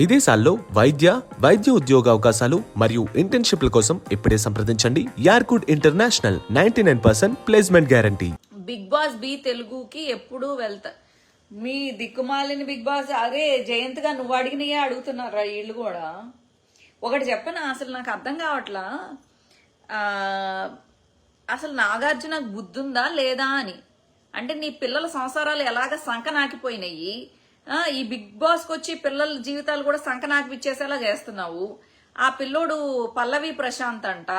విదేశాల్లో వైద్య ఉద్యోగ అవకాశాలు మరియు ఇంటర్న్షిప్ల కోసం ఇప్పుడే సంప్రదించండి యార్కుడ్ international 99% placement guarantee. Big Boss బి తెలుగుకి ఎప్పుడు వెళ్తా మీ దిక్కుమాలిన బిగ్ బాస్. అరే జయంత్ గా నువ్వు అడిగినయే అడుగుతున్నారా వీళ్ళు కూడా. ఒకటి చెప్పనా, అసలు నాకు అర్థం కావట్లా అసలు నాగార్జునకు బుద్ధి ఉందా లేదా అని. అంటే నీ పిల్లల సంసారాలు ఎలాగ సంకనాకిపోయినాయి, ఈ బిగ్ బాస్కి వచ్చి పిల్లల జీవితాలు కూడా సంకనాకిపిచ్చేసేలా చేస్తున్నావు. ఆ పిల్లోడు పల్లవి ప్రశాంత్ అంట.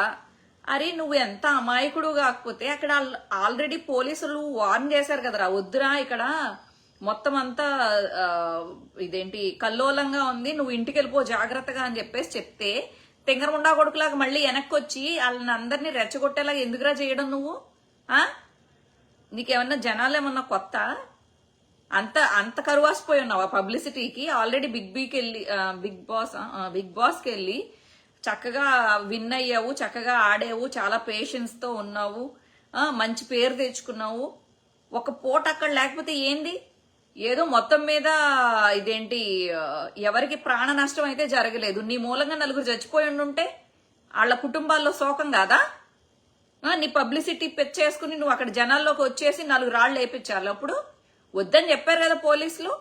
అరే నువ్వు ఎంత అమాయకుడు కాకపోతే అక్కడ ఆల్రెడీ పోలీసులు వార్న్ చేశారు కదరా, వద్దురా ఇక్కడ మొత్తం అంతా ఇదేంటి కల్లోలంగా ఉంది, నువ్వు ఇంటికి వెళ్ళిపో జాగ్రత్తగా అని చెప్పేసి చెప్తే తెంగరముండా కొడుకులాగా మళ్ళీ వెనక్కి వచ్చి వాళ్ళని అందరినీ రెచ్చగొట్టేలాగా ఎందుకురా చేయడం నువ్వు? నీకేమన్నా జనాలు ఏమన్నా కొత్త? అంత కరువాసిపోయి ఉన్నావా పబ్లిసిటీకి? ఆల్రెడీ బిగ్ బాస్కి వెళ్ళి చక్కగా విన్ అయ్యావు, చక్కగా ఆడావు, చాలా పేషెన్స్ తో ఉన్నావు, మంచి పేరు తెచ్చుకున్నావు. ఒక పూట అక్కడ లేకపోతే ఏంది, ఏదో మొత్తం మీద ఇదేంటి ఎవరికి ప్రాణ నష్టం అయితే జరగలేదు, నీ మూలంగా నలుగురు చచ్చిపోయి ఉండుంటే వాళ్ళ కుటుంబాల్లో శోకం కాదా? నీ పబ్లిసిటీ చేసుకుని నువ్వు అక్కడ జనాల్లోకి వచ్చేసి 4 రాళ్ళు వేయించాలి. అప్పుడు వద్దని చెప్పారు కదా పోలీసులు,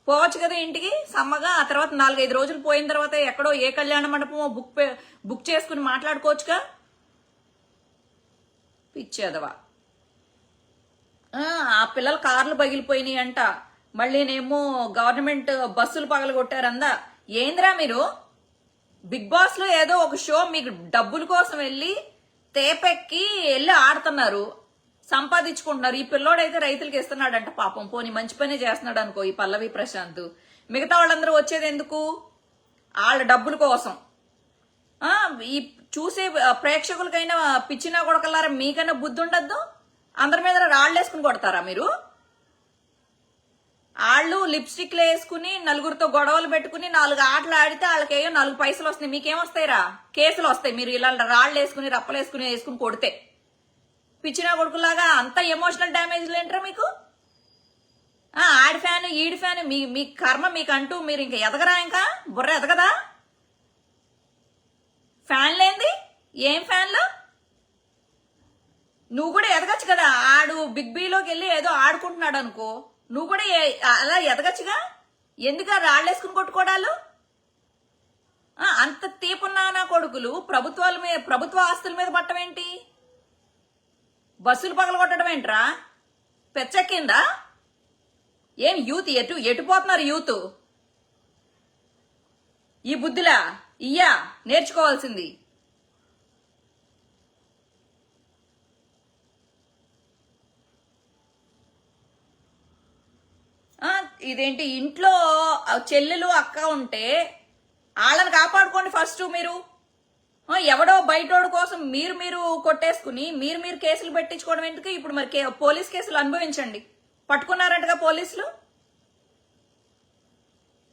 పోవచ్చు కదా ఇంటికి సమ్మగా. ఆ తర్వాత 4-5 రోజులు పోయిన తర్వాత ఎక్కడో ఏ కళ్యాణ మండపమో బుక్ చేసుకుని మాట్లాడుకోవచ్చుగా. పిచ్చేదవా. ఆ పిల్లల కార్లు పగిలిపోయినాయి అంట, మళ్ళీనేమో గవర్నమెంట్ బస్సులు పగలగొట్టారందా. ఏంద్రా మీరు బిగ్ బాస్ లో ఏదో ఒక షో మీకు డబ్బుల కోసం వెళ్ళి తేపెక్కి వెళ్ళి ఆడుతున్నారు, సంపాదించుకుంటున్నారు. ఈ పిల్లోడైతే రైతులకి ఇస్తున్నాడంట పాపం, పోనీ మంచి పని చేస్తున్నాడు అనుకో ఈ పల్లవి ప్రశాంత్. మిగతా వాళ్ళందరూ వచ్చేది ఎందుకు? వాళ్ళ డబ్బుల కోసం. ఈ చూసే ప్రేక్షకులకైనా పిచ్చినా కొడకలారా మీకైనా బుద్ధి ఉండద్దు? అందరి మీద రాళ్ళు వేసుకుని కొడతారా మీరు? వాళ్ళు లిప్స్టిక్లు వేసుకుని నలుగురితో గొడవలు పెట్టుకుని 4 ఆటలు ఆడితే వాళ్ళకేయో 4 పైసలు వస్తాయి, మీకేమొస్తాయిరా? కేసులు వస్తాయి మీరు ఇలా రాళ్ళు వేసుకుని రప్పలేసుకుని కొడితే. పిచ్చినా కొడుకులాగా అంత ఎమోషనల్ డ్యామేజ్లు ఏంటరా మీకు? ఆడి ఫ్యాన్ ఈడి ఫ్యాన్ మీ కర్మ మీకంటూ మీరు ఇంకా ఎదగరా? ఇంకా బుర్ర ఎదగదా? ఫ్యాన్ లేంది ఏం ఫ్యాన్లో? నువ్వు కూడా ఎదగచ్చు కదా. ఆడు బిగ్ బీలోకి వెళ్ళి ఏదో ఆడుకుంటున్నాడు అనుకో, నువ్వు కూడా అలా ఎదగచ్చుగా. ఎందుకు రాళ్ళేసుకుని కొట్టుకోవడాలు? అంత తీపున్నా కొడుకులు ప్రభుత్వ ఆస్తుల మీద పట్టమేంటి? బస్సులు పగలగొట్టడం ఏంట్రా? పెచ్చెక్కిందా ఏం? యూత్ ఎటుపోతున్నారు యూత్? ఈ బుద్ధిలా ఇయ్యా నేర్చుకోవాల్సింది. ఇదేంటి ఇంట్లో చెల్లెలు అక్క ఉంటే వాళ్ళని కాపాడుకోండి ఫస్ట్ మీరు. ఎవడో బయటోడు కోసం మీరు కొట్టేసుకుని మీరు కేసులు పెట్టించుకోవడం ఎందుకు? ఇప్పుడు మరి పోలీస్ కేసులు అనుభవించండి. పట్టుకున్నారంటగా పోలీసులు.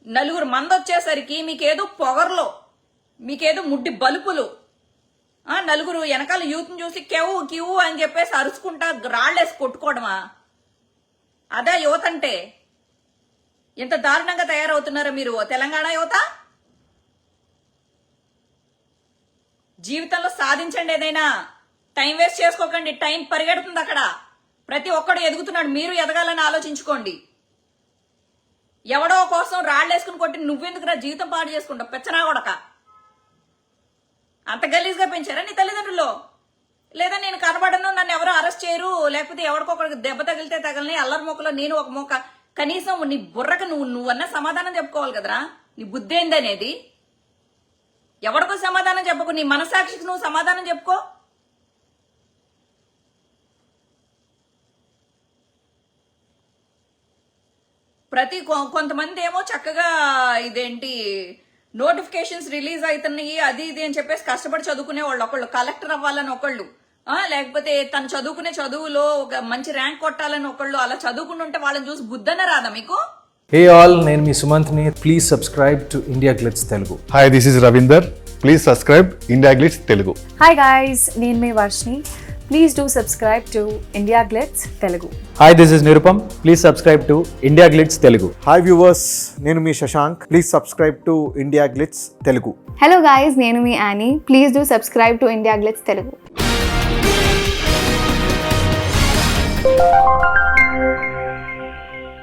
4 మంది వచ్చేసరికి మీకేదో పొగర్లో, మీకేదో ముడ్డి బలుపులు, 4 వెనకాల యూత్ని చూసి కివు అని చెప్పేసి అరుచుకుంటా రాళ్ళేసి కొట్టుకోవడమా? అదే యువత అంటే? ఎంత దారుణంగా తయారవుతున్నారో మీరు తెలంగాణ యువత. జీవితంలో సాధించండి ఏదైనా, టైం వేస్ట్ చేసుకోకండి. టైం పరిగెడుతుంది అక్కడ, ప్రతి ఒక్కడు ఎదుగుతున్నాడు, మీరు ఎదగాలని ఆలోచించుకోండి. ఎవడో కోసం రాళ్ళేసుకుని కొట్టి నువ్వెందుకురా జీవితం పాడు చేసుకుంటావు? పెచ్చనా కొడక. అంత గలీజ్గా పెంచారా నీ తల్లిదండ్రులు? లేదా నేను కనబడను, నన్ను ఎవరో అరెస్ట్ చేయరు, లేకపోతే ఎవరికొకరికి దెబ్బ తగిలితే తగలని అల్లరి మొక్కలో నేను ఒక మొక్క. కనీసం నీ బుర్రకు నువ్వన్నా సమాధానం చెప్పుకోవాలి కదరా, నీ బుద్ధి ఏందనేది. ఎవరికో సమాధానం చెప్పకు, నీ మనసాక్షికి నువ్వు సమాధానం చెప్పుకో. కొంతమంది ఏమో చక్కగా ఇదేంటి నోటిఫికేషన్స్ రిలీజ్ అవుతున్నాయి అది ఇది అని చెప్పేసి కష్టపడి చదువుకునే వాళ్ళు ఒకళ్ళు, కలెక్టర్ అవ్వాలని ఒకళ్ళు, లేకపోతే తను చదువుకునే చదువులో ఒక మంచి ర్యాంక్ కొట్టాలని ఒకళ్ళు, అలా చదువుకుని ఉంటే వాళ్ళని చూసి బుద్ధన రాదా మీకు? హే ఆల్, నేను మీ సుమంత్ని. Please subscribe to India Glitz Telugu. Hi, this is Ravinder. Please subscribe India Glitz Telugu. Hi guys, నేను మీ Varshini. Please do subscribe to India Glitz Telugu. Hi this is Nirupam please subscribe to India Glitz Telugu hi viewers, నేను మీ Shashank. Please subscribe to India Glitz Telugu. Hello guys, నేను మీ Annie. Please do subscribe to India Glitz Telugu.